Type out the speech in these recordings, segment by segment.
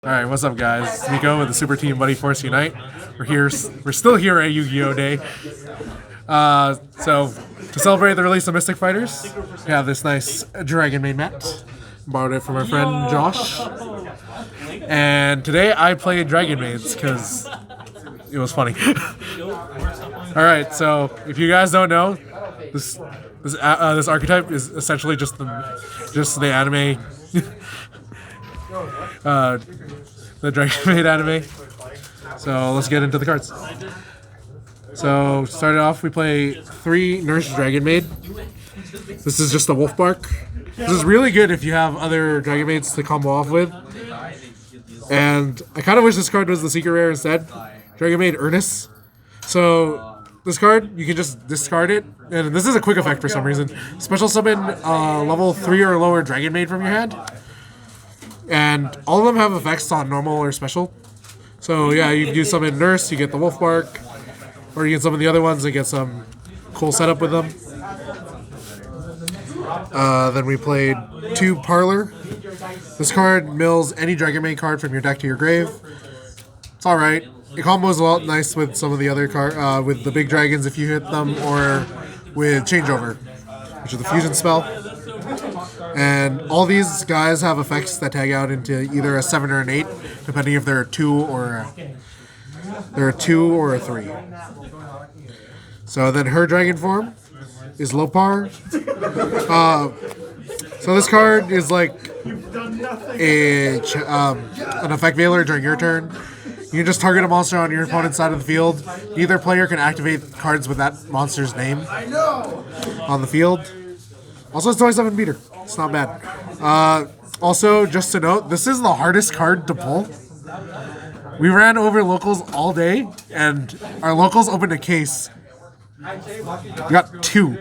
Alright, what's up guys? It's Miko with the Super Team Buddy Force Unite. We're still here at Yu-Gi-Oh! Day. So, to celebrate the release of Mystic Fighters, we have this nice Dragonmaid mat. Borrowed it from our friend Josh. And today I played Dragonmaids because it was funny. Alright, so if you guys don't know, this archetype is essentially just the anime the Dragonmaid anime. So let's get into the cards. So starting off, we play 3 Nurse Dragonmaid. This is just a Wolf Bark. This is really good if you have other Dragonmaids to combo off with. And I kind of wish this card was the secret rare instead. Dragonmaid Ernest. So this card, you can just discard it. And this is a quick effect for some reason. Special summon level 3 or lower Dragonmaid from your hand. And all of them have effects on normal or special. So yeah, you can do summon Nurse, you get the Wolf Bark, or you can summon the other ones and get some cool setup with them. Then we played 2 Parlor. This card mills any Dragonmaid card from your deck to your grave. It's alright. It combos a lot nice with some of the other with the big dragons if you hit them, or with Changeover, which is the fusion spell. And all these guys have effects that tag out into either a 7 or an 8, depending if they're a 2 or a 3. So then her dragon form is Lopar. So this card is like an effect veiler during your turn. You can just target a monster on your opponent's side of the field. Either player can activate cards with that monster's name on the field. Also, it's 27 meter. It's not bad. Also, just to note, this is the hardest card to pull. We ran over locals all day, and our locals opened a case. We got 2.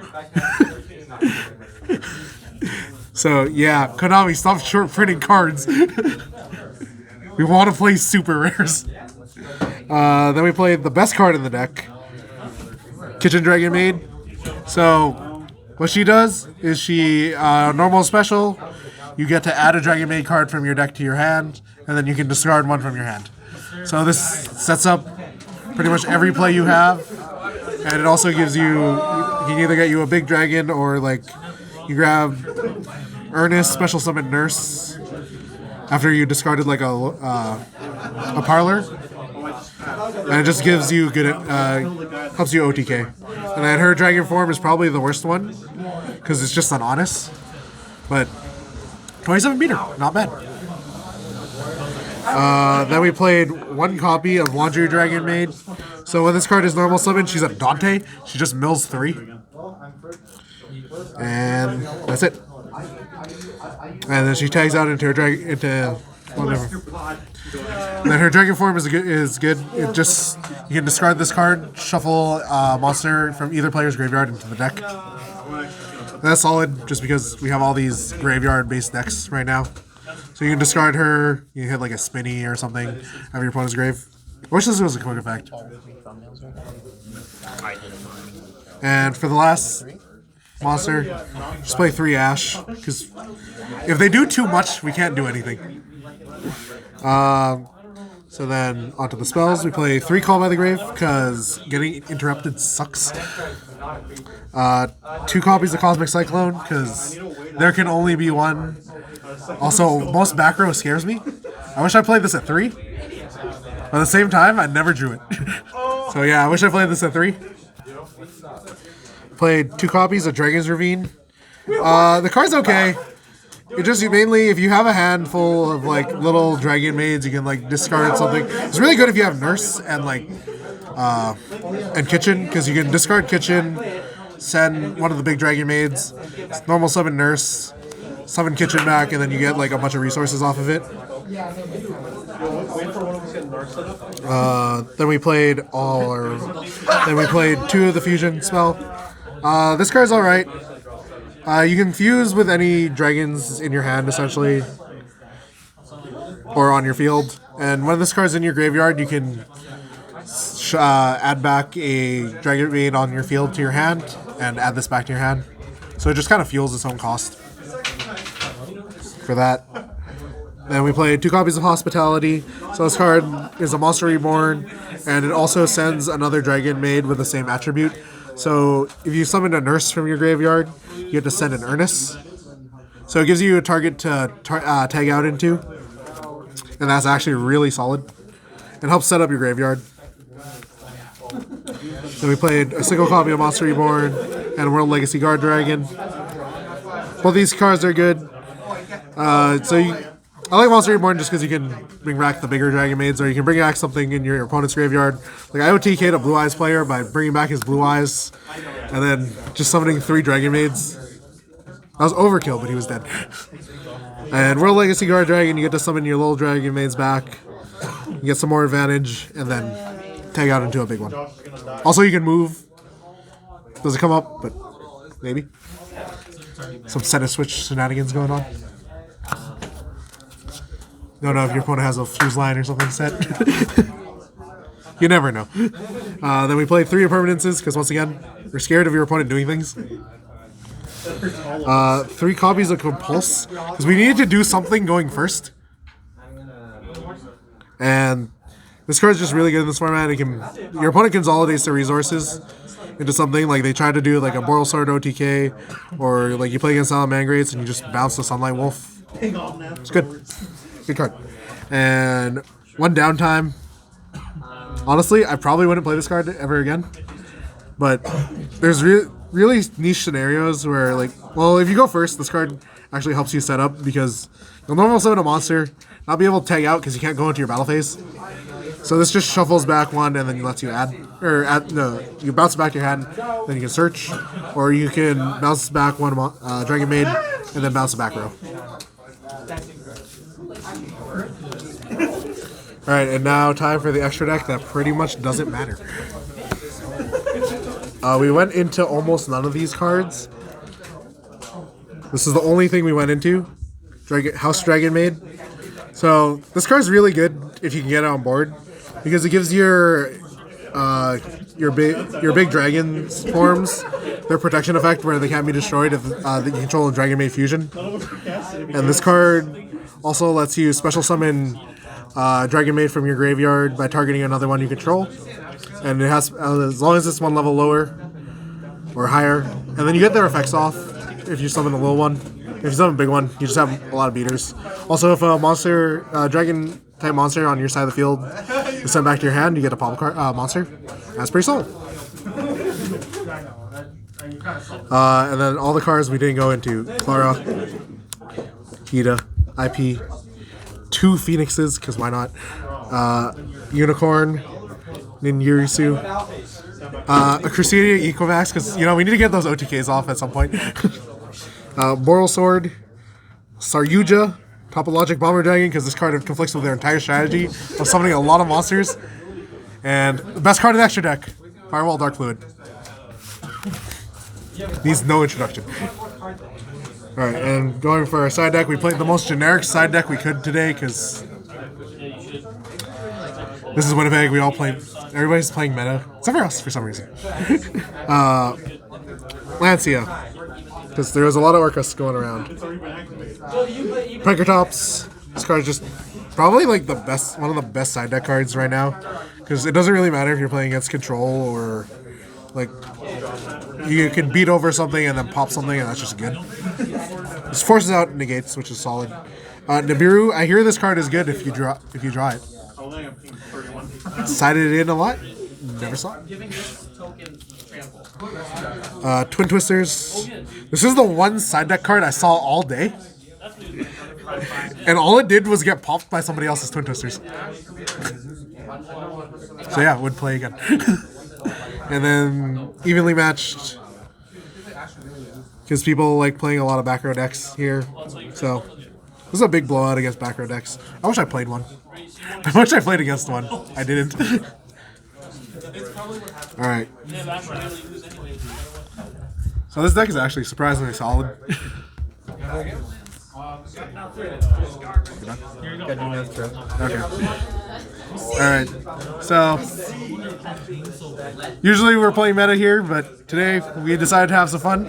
So, yeah, Konami, stop short printing cards. We want to play super rares. Then we played the best card in the deck, Kitchen Dragonmaid. So, what she does is she, normal special, you get to add a Dragonmaid card from your deck to your hand, and then you can discard one from your hand. So this sets up pretty much every play you have, and it also gives you can either get you a big dragon, or like, you grab Ernest, special summon Nurse, after you discarded like a Parlor. And it just gives you good, helps you OTK. And then her dragon form is probably the worst one, because it's just an honest. But 27 meter, not bad. Then we played 1 copy of Laundry Dragonmaid. So when this card is normal summon, she's a Dante. She just mills 3. And that's it. And then she tags out into her whatever. And then her dragon form is good. It just, you can discard this card, shuffle a monster from either player's graveyard into the deck. And that's solid, just because we have all these graveyard-based decks right now. So you can discard her, you can hit like a Spinny or something out of your opponent's grave. I wish this was a quick effect. And for the last monster, just play 3 Ash, because if they do too much, we can't do anything. So then, onto the spells. We play 3 Call by the Grave, because getting interrupted sucks. 2 copies of Cosmic Cyclone, because there can only be 1. Also, most back row scares me. I wish I played this at 3. But at the same time, I never drew it. So yeah, I wish I played this at 3. Played 2 copies of Dragon's Ravine. The card's okay. It just, mainly, if you have a handful of like little Dragonmaids, you can like discard something. It's really good if you have Nurse and like and Kitchen, because you can discard Kitchen, send one of the big Dragonmaids, normal summon Nurse, summon Kitchen back, and then you get like a bunch of resources off of it. Then we played 2 of the fusion spell. This card's alright. You can fuse with any dragons in your hand, essentially, or on your field. And when this card's in your graveyard, you can add back a Dragonmaid on your field to your hand, and add this back to your hand. So it just kind of fuels its own cost for that. Then we played 2 copies of Hospitality. So this card is a Monster Reborn, and it also sends another Dragonmaid with the same attribute. So if you summon a Nurse from your graveyard, you get to send an Ernest. So it gives you a target to tag out into, and that's actually really solid. It helps set up your graveyard. Then we played a single copy of Monster Reborn and a World Legacy Guard Dragon. Both these cards are good. I like Monster Reborn just because you can bring back the bigger Dragonmaids, or you can bring back something in your opponent's graveyard. Like I OTK'd a Blue Eyes player by bringing back his Blue Eyes, and then just summoning 3 Dragonmaids. That was overkill, but he was dead. And World Legacy Guard Dragon, you get to summon your little Dragonmaids back. You get some more advantage, and then tag out into a big one. Also, you can move. Doesn't come up, but maybe. Some set and switch shenanigans going on. Don't know if your opponent has a fuse line or something set. You never know. Then we played 3 impermanences, because once again, we're scared of your opponent doing things. 3 copies of Compulse, because we needed to do something going first. And this card is just really good in this format. Your opponent consolidates their resources into something, like they try to do like a Boral Sword OTK, or like you play against Salamangrates and you just bounce the Sunlight Wolf. It's good. Good card. And 1 downtime. Honestly, I probably wouldn't play this card ever again. But there's really niche scenarios where, like, well, if you go first, this card actually helps you set up, because you'll normally summon a monster, not be able to tag out because you can't go into your battle phase. So this just shuffles back 1 and then lets you you bounce back your hand, then you can search, or you can bounce back 1 Dragonmaid and then bounce it back row. Alright, and now time for the extra deck that pretty much doesn't matter. We went into almost none of these cards. This is the only thing we went into. House Dragonmaid. So this card's really good if you can get it on board, because it gives your big dragon forms their protection effect, where they can't be destroyed if you control a Dragonmaid fusion. And this card also lets you special summon Dragonmaid from your graveyard by targeting another one you control. And it has, as long as it's 1 level lower or higher, and then you get their effects off if you summon a little one. If you summon a big one, you just have a lot of beaters. Also, if a monster, dragon type monster on your side of the field is sent back to your hand, you get a pop card monster. That's pretty solid. And then all the cards we didn't go into: Clara, Hida, IP, 2 Phoenixes, because why not? Unicorn, Ninjutsu, a Crusadia Equivax, because we need to get those OTKs off at some point. Boral Sword, Saryuja, Topologic Bomber Dragon, because this card conflicts with their entire strategy of summoning a lot of monsters. And the best card in the extra deck, Firewall Dark Fluid. Needs no introduction. Alright, and going for our side deck, we played the most generic side deck we could today, because this is Winnipeg. We all play. Everybody's playing meta, except for us for some reason. Lancia, because there was a lot of Orcus going around. Prankertops. This card is just probably like one of the best side deck cards right now, because it doesn't really matter if you're playing against control, or like you can beat over something and then pop something, and that's just good. This forces out negates, which is solid. Nibiru, I hear this card is good if you draw it. Sided it in a lot. Never saw it. Twin Twisters. This is the one side deck card I saw all day, and all it did was get popped by somebody else's Twin Twisters. So yeah, would play again. And then evenly matched, because people like playing a lot of back row decks here. So this is a big blowout against back row decks. I wish I played one. I wish I played against one. I didn't. Alright. So this deck is actually surprisingly solid. Okay. Alright. So usually we're playing meta here, but today we decided to have some fun.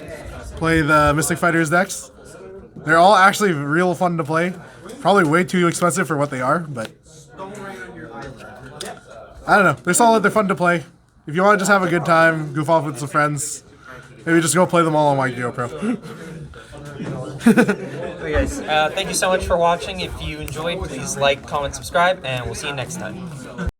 Play the Mystic Fighters decks. They're all actually real fun to play. Probably way too expensive for what they are, but I don't know. They're solid. They're fun to play. If you want to just have a good time, goof off with some friends, maybe just go play them all on my GeoPro. Okay, guys, thank you so much for watching. If you enjoyed, please like, comment, subscribe, and we'll see you next time.